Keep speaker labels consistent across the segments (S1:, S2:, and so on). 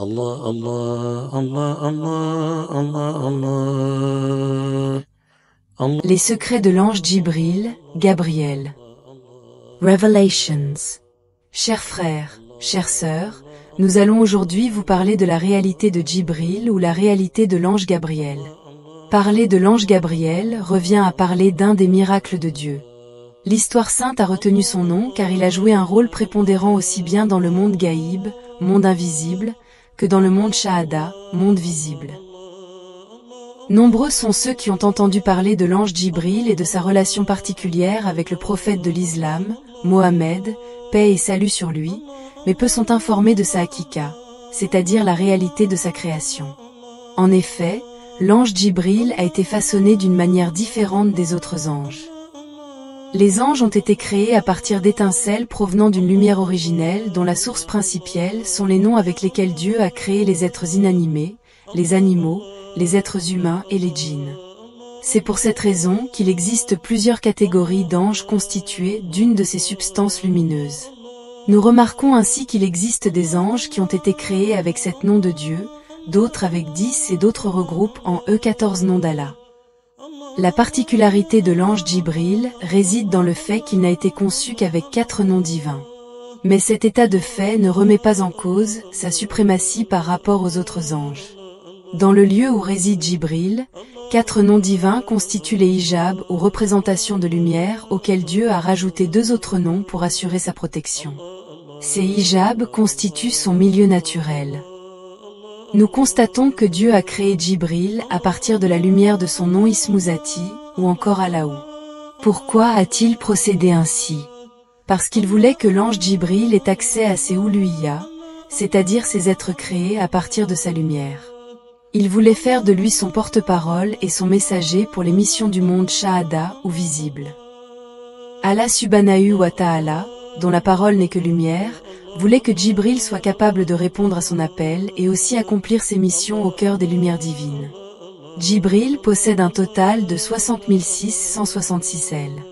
S1: Allah, Allah, Allah, Allah, Allah, Allah, Allah.
S2: Les secrets de l'ange Djibril, Gabriel. Revelations. Chers frères, chères sœurs, nous allons aujourd'hui vous parler de la réalité de Djibril ou la réalité de l'ange Gabriel. Parler de l'ange Gabriel revient à parler d'un des miracles de Dieu. L'histoire sainte a retenu son nom car il a joué un rôle prépondérant aussi bien dans le monde gaïb, monde invisible, que dans le monde shahada, monde visible. Nombreux sont ceux qui ont entendu parler de l'ange Djibril et de sa relation particulière avec le prophète de l'islam, Mohammed, paix et salut sur lui, mais peu sont informés de sa hakika, c'est-à-dire la réalité de sa création. En effet, l'ange Djibril a été façonné d'une manière différente des autres anges. Les anges ont été créés à partir d'étincelles provenant d'une lumière originelle dont la source principielle sont les noms avec lesquels Dieu a créé les êtres inanimés, les animaux, les êtres humains et les djinns. C'est pour cette raison qu'il existe plusieurs catégories d'anges constituées d'une de ces substances lumineuses. Nous remarquons ainsi qu'il existe des anges qui ont été créés avec cet nom de Dieu, d'autres avec 10 et d'autres regroupent en eux 14 noms d'Allah. La particularité de l'ange Djibril réside dans le fait qu'il n'a été conçu qu'avec 4 noms divins. Mais cet état de fait ne remet pas en cause sa suprématie par rapport aux autres anges. Dans le lieu où réside Djibril, 4 noms divins constituent les hijabs ou représentations de lumière auxquels Dieu a rajouté 2 autres noms pour assurer sa protection. Ces hijabs constituent son milieu naturel. Nous constatons que Dieu a créé Djibril à partir de la lumière de son nom Ismuzati, ou encore Allahu. Pourquoi a-t-il procédé ainsi? Parce qu'il voulait que l'ange Djibril ait accès à ses Uluhiyya, c'est-à-dire ces êtres créés à partir de sa lumière. Il voulait faire de lui son porte-parole et son messager pour les missions du monde shahada ou visible. Allah subhanahu wa ta'ala, dont la parole n'est que lumière, voulait que Djibril soit capable de répondre à son appel et aussi accomplir ses missions au cœur des lumières divines. Djibril possède un total de 60 666 ailes.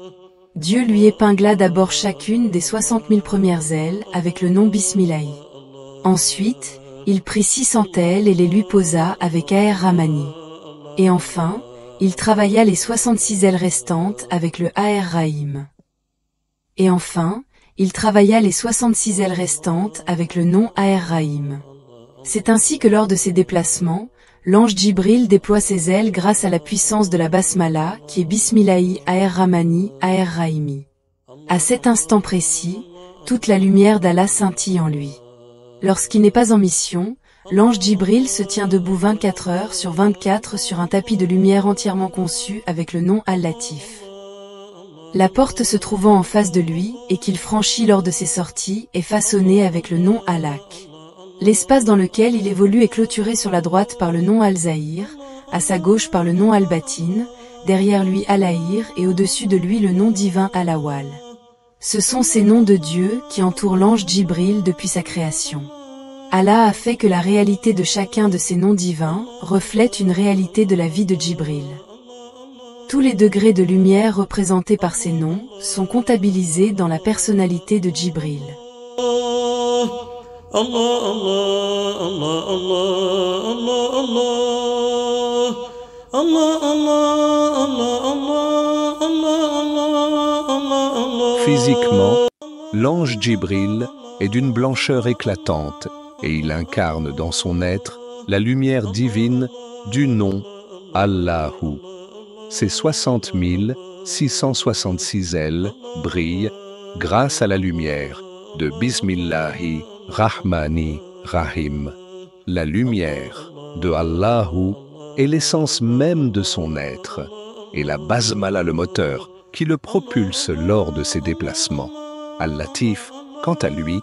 S2: Dieu lui épingla d'abord chacune des 60 000 premières ailes avec le nom Bismillahi. Ensuite, il prit 600 ailes et les lui posa avec Ar-Rahmani. Et enfin, il travailla les 66 ailes restantes avec le Ar-Rahim. Et enfin, il travailla les 66 ailes restantes avec le nom Ar-Rahim. C'est ainsi que lors de ses déplacements, l'ange Djibril déploie ses ailes grâce à la puissance de la Basmala qui est Bismillahi Ar-Rahmani Ar-Rahimi. À cet instant précis, toute la lumière d'Allah scintille en lui. Lorsqu'il n'est pas en mission, l'ange Djibril se tient debout 24 heures sur 24 sur un tapis de lumière entièrement conçu avec le nom Al-Latif. La porte se trouvant en face de lui et qu'il franchit lors de ses sorties est façonnée avec le nom Alak. L'espace dans lequel il évolue est clôturé sur la droite par le nom Al-Zahir, à sa gauche par le nom Al-Batin, derrière lui Al-Ahir et au-dessus de lui le nom divin Al-Awal. Ce sont ces noms de Dieu qui entourent l'ange Djibril depuis sa création. Allah a fait que la réalité de chacun de ces noms divins reflète une réalité de la vie de Djibril. Tous les degrés de lumière représentés par ces noms sont comptabilisés dans la personnalité de Djibril.
S3: Physiquement, l'ange Djibril est d'une blancheur éclatante et il incarne dans son être la lumière divine du nom Allahu. Ses 60 666 ailes brillent grâce à la lumière de Bismillahi Rahmani Rahim. La lumière de Allahu est l'essence même de son être et la Basmala le moteur qui le propulse lors de ses déplacements. Al-Latif, quant à lui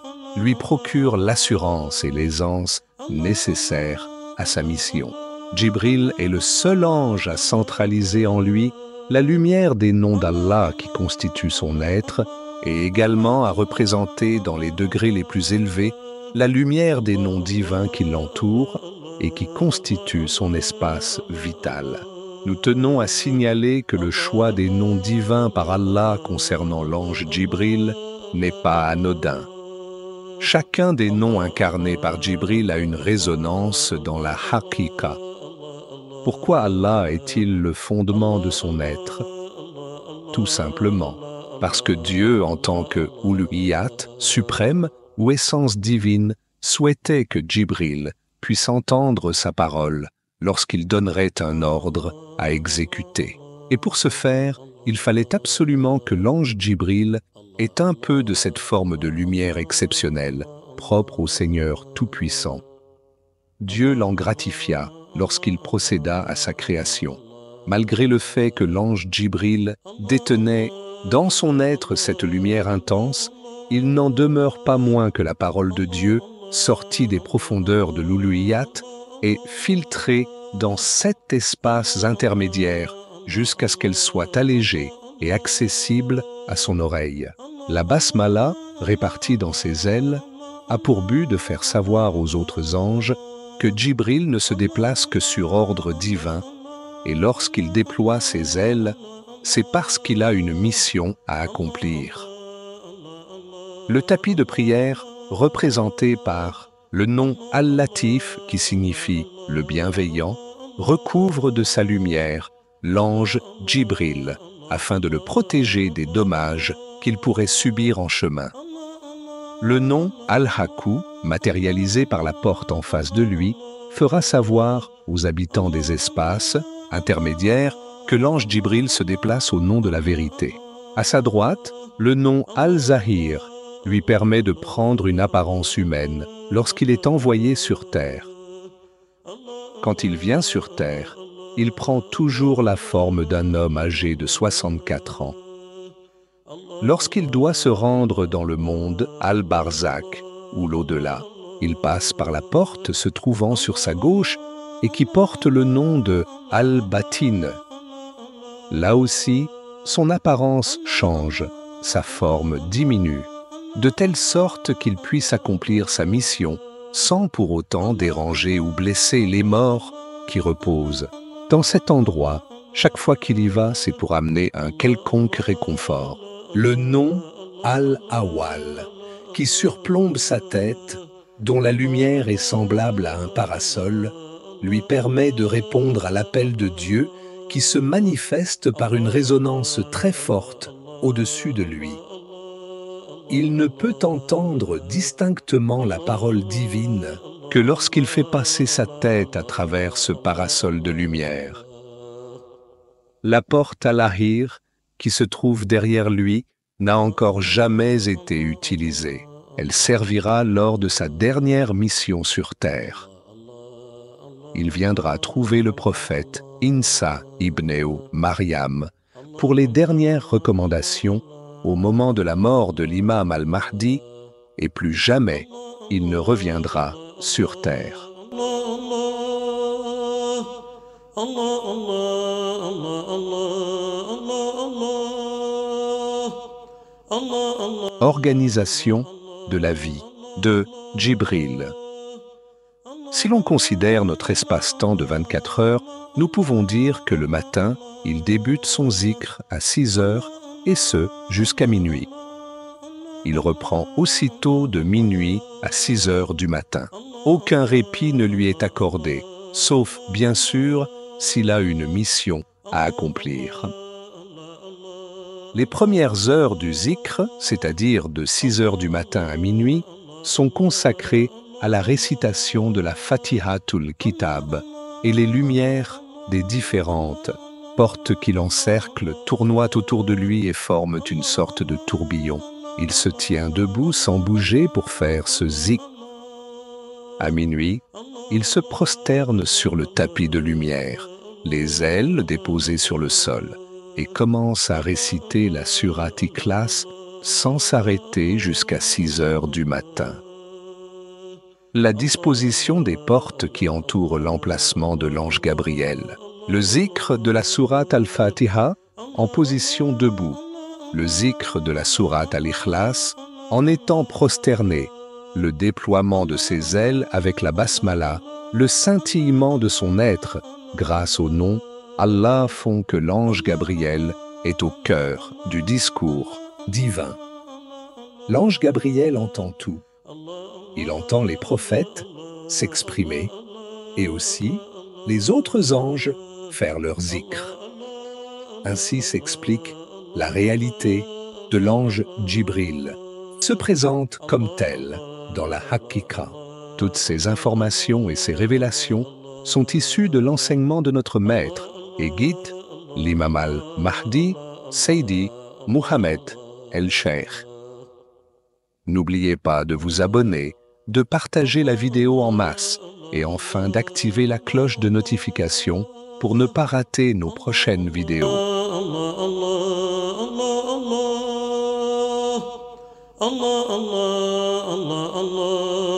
S3: procure l'assurance et l'aisance nécessaires à sa mission. Djibril est le seul ange à centraliser en lui la lumière des noms d'Allah qui constituent son être et également à représenter dans les degrés les plus élevés la lumière des noms divins qui l'entourent et qui constituent son espace vital. Nous tenons à signaler que le choix des noms divins par Allah concernant l'ange Djibril n'est pas anodin. Chacun des noms incarnés par Djibril a une résonance dans la haqiqa. Pourquoi Allah est-il le fondement de son être? Tout simplement parce que Dieu, en tant que Uluhiyat, suprême ou essence divine, souhaitait que Djibril puisse entendre sa parole lorsqu'il donnerait un ordre à exécuter. Et pour ce faire, il fallait absolument que l'ange Djibril ait un peu de cette forme de lumière exceptionnelle, propre au Seigneur Tout-Puissant. Dieu l'en gratifia lorsqu'il procéda à sa création. Malgré le fait que l'ange Djibril détenait dans son être cette lumière intense, il n'en demeure pas moins que la parole de Dieu, sortie des profondeurs de l'Uluhiyat, est filtrée dans 7 espaces intermédiaires jusqu'à ce qu'elle soit allégée et accessible à son oreille. La basmala, répartie dans ses ailes, a pour but de faire savoir aux autres anges que Djibril ne se déplace que sur ordre divin, et lorsqu'il déploie ses ailes, c'est parce qu'il a une mission à accomplir. Le tapis de prière, représenté par le nom Al-Latif, qui signifie le bienveillant, recouvre de sa lumière l'ange Djibril, afin de le protéger des dommages qu'il pourrait subir en chemin. Le nom Al-Haku, matérialisé par la porte en face de lui, fera savoir aux habitants des espaces intermédiaires que l'ange Djibril se déplace au nom de la vérité. À sa droite, le nom Al-Zahir lui permet de prendre une apparence humaine lorsqu'il est envoyé sur terre. Quand il vient sur terre, il prend toujours la forme d'un homme âgé de 64 ans. Lorsqu'il doit se rendre dans le monde Al-Barzak, ou l'au-delà, il passe par la porte se trouvant sur sa gauche et qui porte le nom de Al-Batin. Là aussi, son apparence change, sa forme diminue, de telle sorte qu'il puisse accomplir sa mission sans pour autant déranger ou blesser les morts qui reposent. Dans cet endroit, chaque fois qu'il y va, c'est pour amener un quelconque réconfort. Le nom Al-Awwal, qui surplombe sa tête, dont la lumière est semblable à un parasol, lui permet de répondre à l'appel de Dieu qui se manifeste par une résonance très forte au-dessus de lui. Il ne peut entendre distinctement la parole divine que lorsqu'il fait passer sa tête à travers ce parasol de lumière. La porte Al-Ahir, qui se trouve derrière lui, n'a encore jamais été utilisée. Elle servira lors de sa dernière mission sur terre. Il viendra trouver le prophète Insa ibn Maryam pour les dernières recommandations au moment de la mort de l'imam al-Mahdi, et plus jamais il ne reviendra sur terre. Organisation de la vie de Djibril. Si l'on considère notre espace-temps de 24 heures, nous pouvons dire que le matin, il débute son zikr à 6 heures, et ce, jusqu'à minuit. Il reprend aussitôt de minuit à 6 heures du matin. Aucun répit ne lui est accordé, sauf, bien sûr, s'il a une mission à accomplir. Les premières heures du zikr, c'est-à-dire de 6 heures du matin à minuit, sont consacrées à la récitation de la Fatihatul Kitab et les lumières des différentes portes qui l'encerclent tournoient autour de lui et forment une sorte de tourbillon. Il se tient debout sans bouger pour faire ce zikr. À minuit, il se prosterne sur le tapis de lumière, les ailes déposées sur le sol, et commence à réciter la sourate Ikhlas sans s'arrêter jusqu'à 6 heures du matin. La disposition des portes qui entourent l'emplacement de l'ange Gabriel. Le zikr de la sourate Al-Fatiha en position debout. Le zikr de la sourate Al-Ikhlas en étant prosterné. Le déploiement de ses ailes avec la basmala, le scintillement de son être grâce au nom Allah font que l'ange Gabriel est au cœur du discours divin. L'ange Gabriel entend tout. Il entend les prophètes s'exprimer et aussi les autres anges faire leur zikr. Ainsi s'explique la réalité de l'ange Djibril, se présente comme tel dans la Haqiqa. Toutes ces informations et ces révélations sont issues de l'enseignement de notre maître et guide, l'imam al-Mahdi, Seydi Mohamed el-Cheikh. N'oubliez pas de vous abonner, de partager la vidéo en masse et enfin d'activer la cloche de notification pour ne pas rater nos prochaines vidéos.
S1: Allah, Allah, Allah, Allah.